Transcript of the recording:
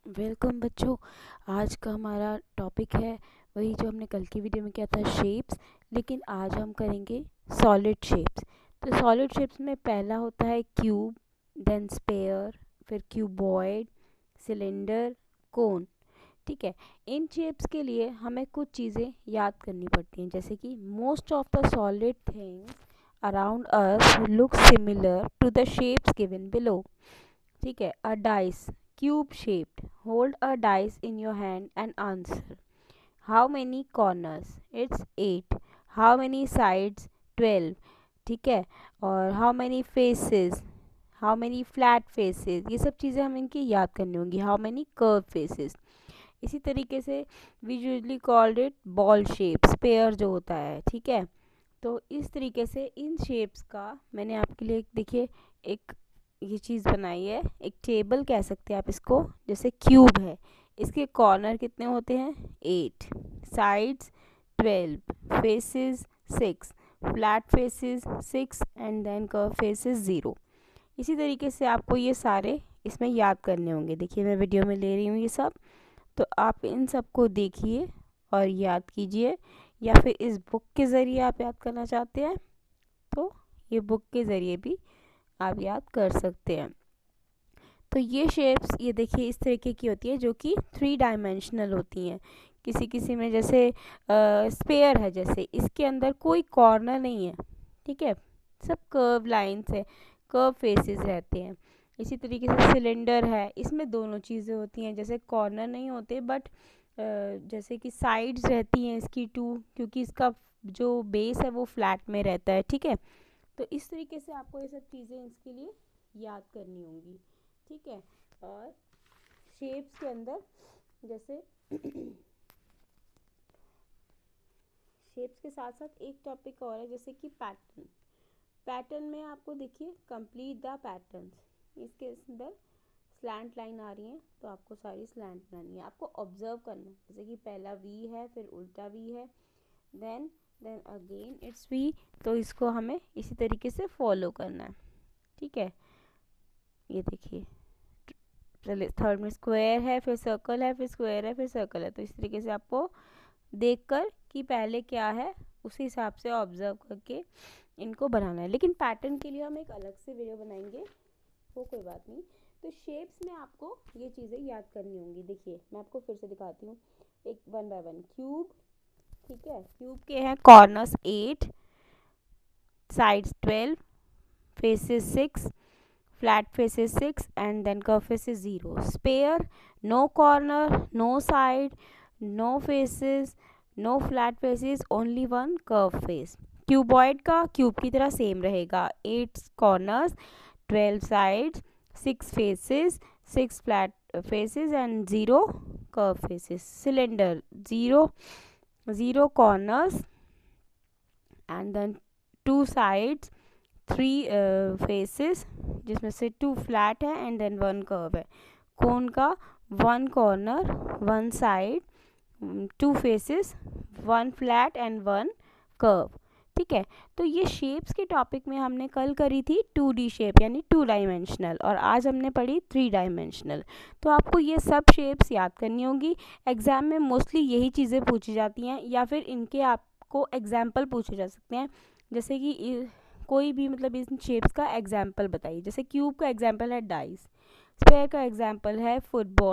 Welcome बच्चों। आज का हमारा टॉपिक है वही जो हमने कल की वीडियो में किया था, शेप्स। लेकिन आज हम करेंगे सॉलिड शेप्स। तो सॉलिड शेप्स में पहला होता है क्यूब, देन स्फेयर, फिर क्यूबॉइड, सिलेंडर, कोन। ठीक है। इन शेप्स के लिए हमें कुछ चीज़ें याद करनी पड़ती हैं, जैसे कि most of the solid things around us look similar to the shapes given below. ठीक है। A dice, cube shaped. Hold a dice in your hand and answer. How many corners? It's 8. How many sides? 12. ठीक है। और how many faces? How many flat faces? ये सब चीज़ें हमें इनकी याद करनी होंगी। How many curved faces? इसी तरीके से we usually called it ball shape, sphere जो होता है। ठीक है। तो इस तरीके से इन शेप्स का मैंने आपके लिए देखिए एक ये चीज़ बनाई है, एक टेबल कह सकते हैं आप इसको। जैसे क्यूब है, इसके कॉर्नर कितने होते हैं? 8, sides 12, faces 6, flat faces 6 and then curve faces 0। इसी तरीके से आपको ये सारे इसमें याद करने होंगे। देखिए मैं वीडियो में ले रही हूँ ये सब, तो आप इन सब को देखिए और याद कीजिए, या फिर इस बुक के ज़रिए आप याद करना चाहते हैं तो ये बुक के ज़रिए भी आप याद कर सकते हैं। तो ये शेप्स ये देखिए इस तरीके की होती है जो कि 3 डायमेंशनल होती हैं। किसी किसी में जैसे स्फेयर है, जैसे इसके अंदर कोई कॉर्नर नहीं है। ठीक है। सब कर्व लाइंस है, कर्व फेसेस रहते हैं। इसी तरीके से सिलेंडर है, इसमें दोनों चीज़ें होती हैं, जैसे कॉर्नर नहीं होते बट जैसे कि साइड्स रहती हैं इसकी 2, क्योंकि इसका जो बेस है वो फ्लैट में रहता है। ठीक है। तो इस तरीके से आपको ये सब चीज़ें इसके लिए याद करनी होंगी। ठीक है। और शेप्स के अंदर जैसे शेप्स के साथ साथ एक टॉपिक और है, जैसे कि पैटर्न। पैटर्न में आपको देखिए कंप्लीट द पैटर्न्स, इसके अंदर स्लैंट लाइन आ रही है तो आपको सारी स्लैंट बनानी है, आपको ऑब्जर्व करना है। जैसे कि पहला वी है, फिर उल्टा वी है, देन अगेन इट्स वी। तो इसको हमें इसी तरीके से फॉलो करना है। ठीक है। ये देखिए चलिए थर्ड में स्क्वायर है, फिर सर्कल है, फिर स्क्वायर है, फिर सर्कल है। तो इस तरीके से आपको देखकर कि पहले क्या है उसी हिसाब से ऑब्जर्व करके इनको बनाना है। लेकिन पैटर्न के लिए हम एक अलग से वीडियो बनाएंगे, वो कोई बात नहीं। तो शेप्स में आपको ये चीज़ें याद करनी होंगी। देखिए मैं आपको फिर से दिखाती हूँ एक 1 बाय 1 क्यूब। ठीक है। क्यूब के हैं corners 8, sides 12, faces 6, flat faces 6 and then curve faces 0. Sphere, no corner, no side, no faces, no flat faces, only one curve face. Cuboid का क्यूब की तरह सेम रहेगा, 8 corners, 12 sides, 6 faces, 6 flat faces and 0 curve faces. Cylinder 0 corners and then 2 sides, 3 faces जिसमें से 2 flat है and then 1 curve है। कोन का 1 corner, 1 side, 2 faces, 1 flat and 1 curve. ठीक है। तो ये शेप्स के टॉपिक में हमने कल करी थी 2D शेप यानी 2 डायमेंशनल, और आज हमने पढ़ी 3 डायमेंशनल। तो आपको ये सब शेप्स याद करनी होगी। एग्ज़ाम में मोस्टली यही चीज़ें पूछी जाती हैं, या फिर इनके आपको एग्जाम्पल पूछे जा सकते हैं। जैसे कि कोई भी मतलब इन शेप्स का एग्जाम्पल बताइए। जैसे क्यूब का एग्जाम्पल है डाइस, स्क्वायर का एग्जाम्पल है फुटबॉल,